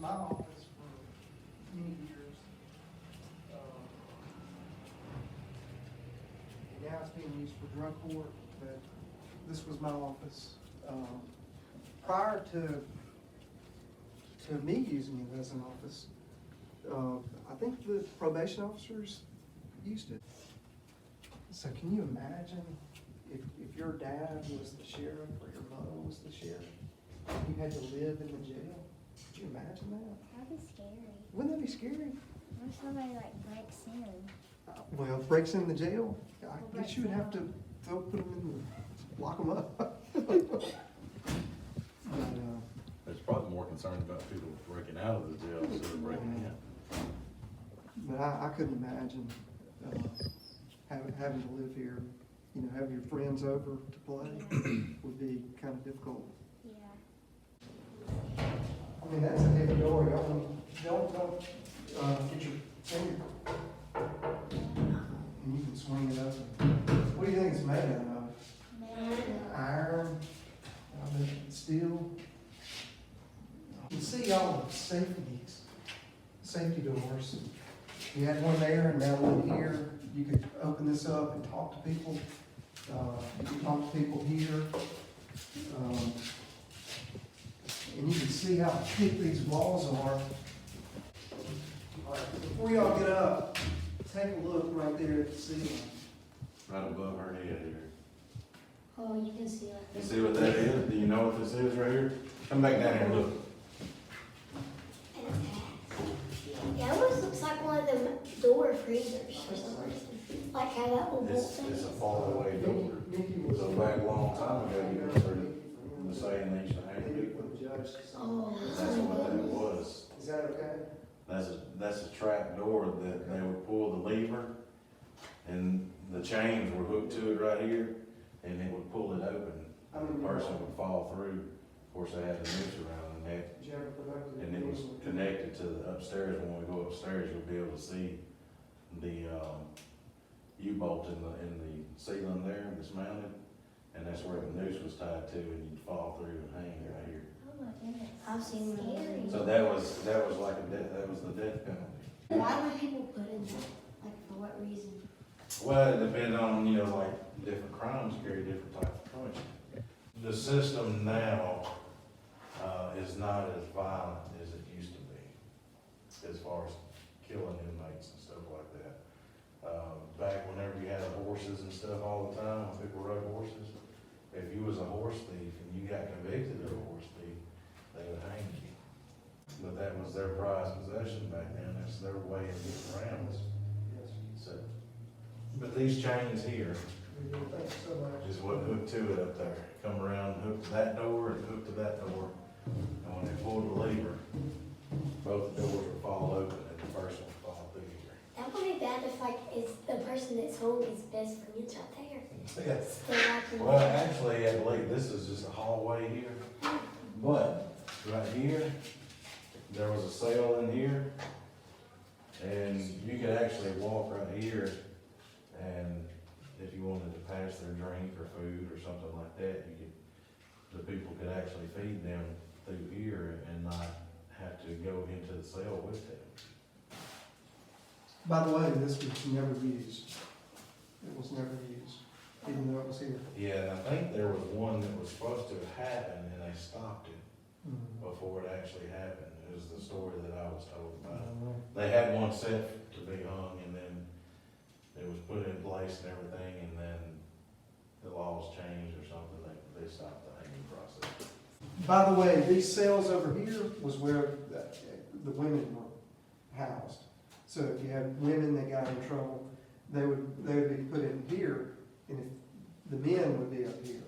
my office for many years. And now it's being used for drug court, but this was my office. Prior to me using it as an office, I think the probation officers used it. So can you imagine if your dad was the sheriff or your mother was the sheriff, you had to live in the jail? Could you imagine that? That'd be scary. Wouldn't that be scary? What if somebody like breaks in? Well, breaks in the jail, I guess you would have to put them in lock them up. But, It's probably more concerned about people breaking out of the jail instead of breaking in. but I couldn't imagine having to live here. You know, having your friends over to play would be kind of difficult. Yeah. I mean, that's a heavy door. Don't get your finger. And you can swing it open. What do you think it's made out of? Iron, steel. You can see all the safety doors. You had one there and now one here. You could open this up and talk to people. You can talk to people here. And you can see how thick these walls are. All right, before y'all get up, take a look right there at the ceiling. Right above her head here. Oh, you can see it. You see what that is? Do you know what this is right here? Come back down here and look. Yeah, it almost looks like one of them door freezers for some reason. Like how that little bolt thing It's a is. fall-away door. So back a long time ago, you heard the saying they used to hang people. Oh, That's what that was. Is that okay? That's a trap door that they would pull the lever and the chains were hooked to it right here and it would pull it open. And the person would fall through. Of course, they had the noose around the neck and it was connected to the upstairs. When we go upstairs, you'll be able to see the U-bolt in the ceiling there that's mounted. And that's where the noose was tied to and you'd fall through and hang right here. oh my goodness. I've seen one of those. So that was like that was the death penalty. Why would people put in that? Like for what reason? Well, it depends on, like different crimes carry different types of punishment. The system now is not as violent as it used to be, as far as killing inmates and stuff like that. Back whenever you had horses and stuff all the time, when people rode horses, if you was a horse thief and you got convicted of a horse thief, they would hang you. But that was their prized possession back then. That's their way of getting around us. So, but these chains here Thank you so much. is what hooked to it up there. Come around, hooked to that door and hooked to that door. And when they pulled the lever, both doors would fall open and the person would fall through here. That would be bad if like it's the person that's holding his best friends right there. Yes. They're like, Well, actually, I believe this is just a hallway here. But right here, there was a cell in here. And you could actually walk right here and if you wanted to pass their drink or food or something like that, the people could actually feed them through here and not have to go into the cell with them. By the way, this was never used. It was never used, even though it was here. Yeah, and I think there was one that was supposed to happen and they stopped it before it actually happened. It was the story that I was told about. They had one set to be hung and then it was put in place and everything and then the laws changed or something. They stopped the hanging process. By the way, these cells over here was where the women were housed. So if you had women that got in trouble, they would be put in here, and if the men would be up here.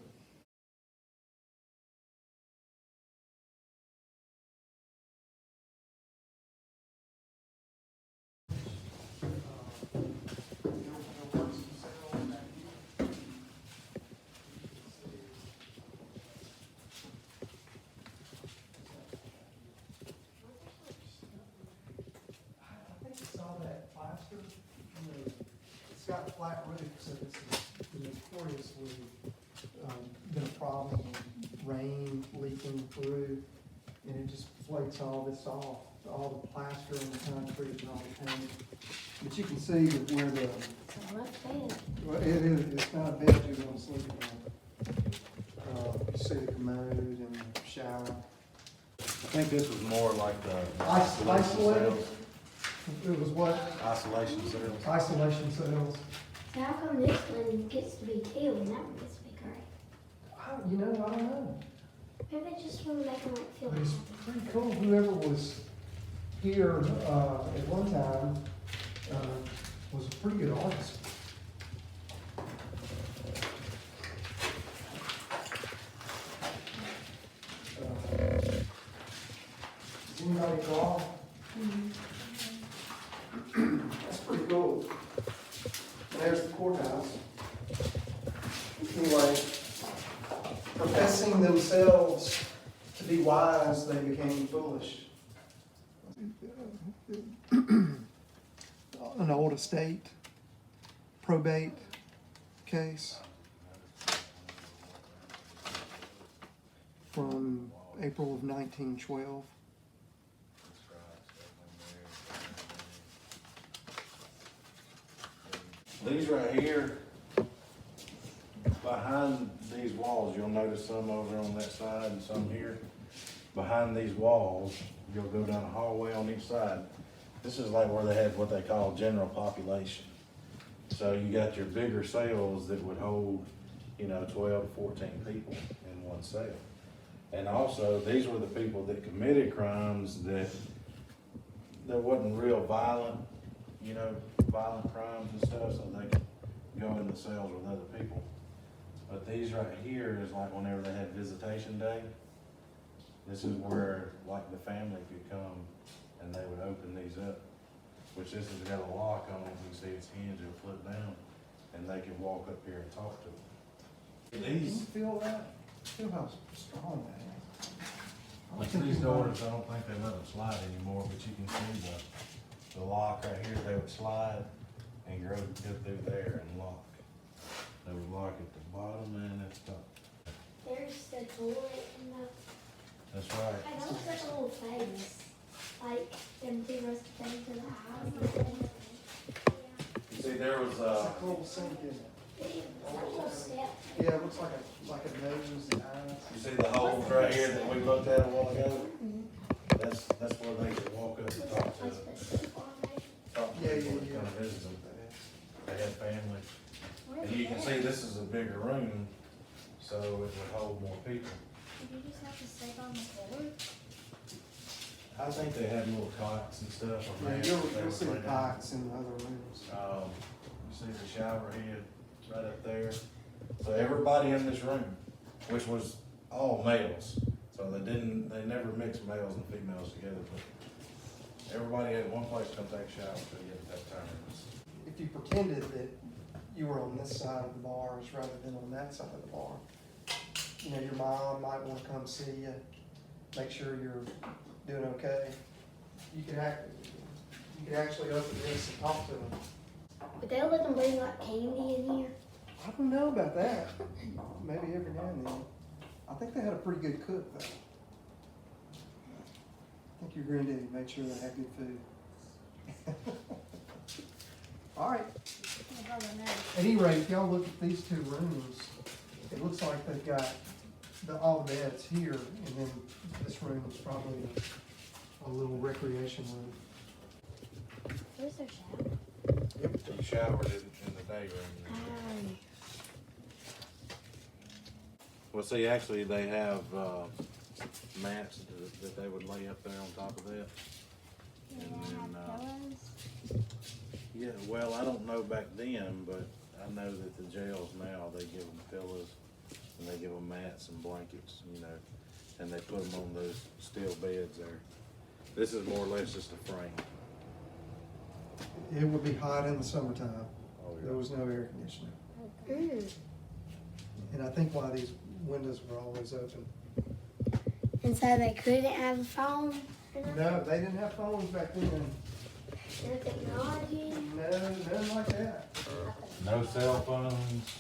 It's got a flat roof, so this is notoriously been a problem, rain leaking through, and it just flakes all this off, all the plaster and the concrete and all the paint. But you can see that where the, It's a rough bed. well, it is, it's not a bed you're gonna sleep in. You see the commode and the shower. I think this was more like the Isolated? cells. It was what? Isolation cells. Isolation cells. So how come this one gets to be 2 and that one gets to be 3? You know, I don't know. Maybe they just want to make them like feel But it's happy. pretty cool. Whoever was here, at one time, was a pretty good artist. Does anybody draw? That's pretty cool. And there's the courthouse. Anyway, professing themselves to be wise, they became foolish. An old estate, probate case from April of 1912. These right here, behind these walls, you'll notice some over on that side and some here. Behind these walls, you'll go down a hallway on each side. This is like where they had what they call general population. So you got your bigger cells that would hold, 12 to 14 people in one cell. And also, these were the people that committed crimes that wasn't real violent, violent crimes and stuff, so they could go in the cells with other people. But these right here is like whenever they had visitation day, this is where like the family could come and they would open these up, which this has got a lock on it. You can see it's hinged, it'll flip down, and they could walk up here and talk to them. Can you feel that? Feel how strong that is. I Like think these you doors, I don't think they let them slide anymore, but you can see the lock right here, they would slide and go through there and lock. They would lock at the bottom and at the top. There's the toilet and the. That's right. Hey, that looks like a little face. Like them 2 rows of things in the house. You see, there was, It's like a little sink, isn't it? It's like a little step. Yeah, it looks like a nose and eyes. you see the holes right here that we looked at a while ago? That's where they could walk up and talk to Place them. put soup on there. Talk to Yeah, people yeah, that yeah. come visit them. They had family. Where's And you can that? see this is a bigger room, so it would hold more people. Did you just have to sleep on the floor? I think they had little cots and stuff. or Yeah, mats you'll they would see lay down. pots in the other rooms. You see the shower head right up there. So everybody in this room, which was all males, so they never mixed males and females together, but everybody had one place to come take a shower to get that time. If you pretended that you were on this side of the bars rather than on that side of the bar, your mom might want to come see you, make sure you're doing okay. You could actually open this and talk to them. But they'll let them bring like candy in here. I don't know about that. Maybe every now and then. I think they had a pretty good cook though. I think your granddaddy made sure they had good food. All right. At any rate, if y'all look at these 2 rooms, it looks like they've got all the beds here, and then this room is probably a little recreation room. Where's their shower? You showered in the day room. Well, see, actually, they have mats that they would lay up there on top of that. And then, yeah, well, I don't know back then, but I know that the jails now, they give them pillows and they give them mats and blankets, and they put them on those steel beds there. This is more or less just a frame. It would be hot in the summertime. Oh, yeah. There was no air conditioning. Mm. And I think why these windows were always open. And so they couldn't have a phone? No, they didn't have phones back then. No technology? No, nothing like that. No cell phones.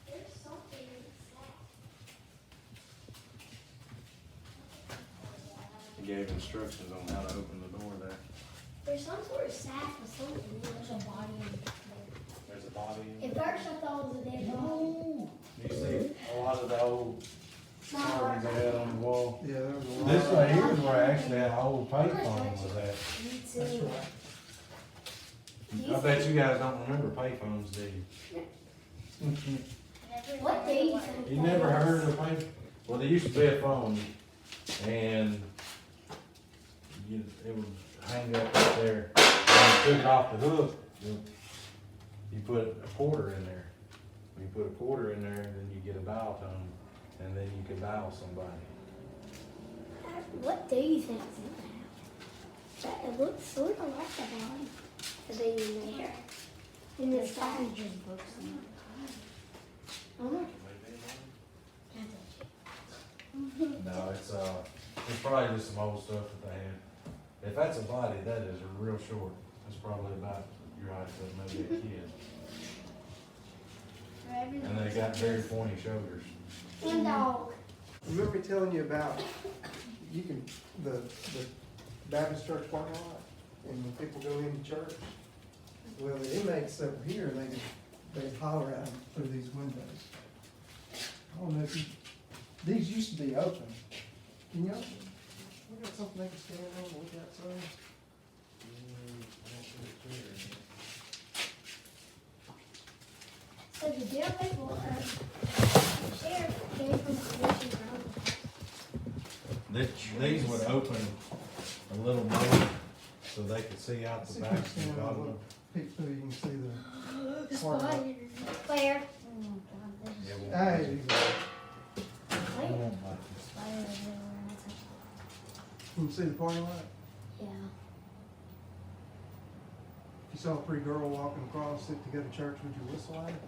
There's something inside. gave instructions on how to open the door there. There's some sort of sack or something. There's a body in there. There's a body in At there. first I thought it was a dead body. You see a lot of the old carvings they had on the wall. Yeah, there was a lot. This right here is where actually our old payphone was at. Me That's too. right. I bet you guys don't remember payphones, do you? What do you think? You never heard of a pay? Well, there used to be a phone, and it would hang up right there. When you took it off the hook, you put a quarter in there. When you put a quarter in there, then you get a dial tone, and then you can dial somebody. What do you think is in the house? It looks sort of like a body. A baby in there. In the sky. Just books in it. Oh. No, it's probably just some old stuff that they had. If that's a body, that is real short. It's probably about your height, so maybe a kid. And they got very pointy shoulders. And dog. Remember me telling you about, you can, the Baptist church parking lot, and when people go into church, well, the inmates over here, they holler at them through these windows. I don't know if you, these used to be open. Can you open? We got something they can stand on, and look outside. So the jail people, sheriff came from the police ground. These would open a little more so they could see out the See back. if you stand on a little peek through, you can see the parking lot. Where? Yeah, we'll- Hey, you Where? can see the parking lot? Yeah. If you saw a pretty girl walking across it to go to church, would you whistle at it?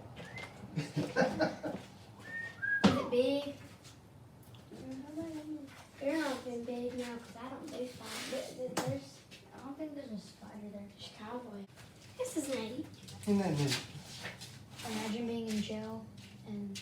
Is it big? You're not been big now because I don't do spiders. I don't think there's a spider there. Just cowboy. This is neat. Isn't that neat? Imagine being in jail in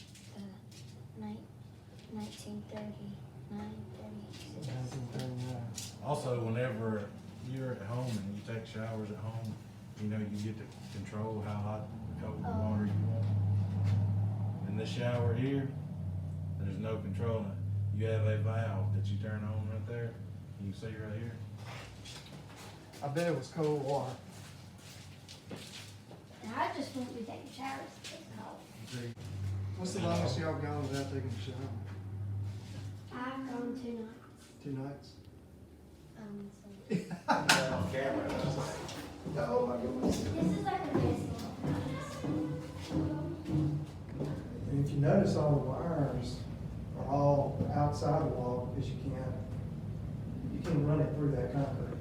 1939, 36. 1939. Also, whenever you're at home and you take showers at home, you know, you get to control how hot or cold the water you want. In this shower here, there's no controlling. You have a valve that you turn on right there. You can see right here. I bet it was cold water. And I just won't be taking showers. It's cold. What's the longest y'all gone without taking a shower? I've gone 2 nights. 2 nights? So On camera, Oh my goodness. this is like a nice little place. And if you notice, all the wires are all outside the wall because you can't run it through that concrete.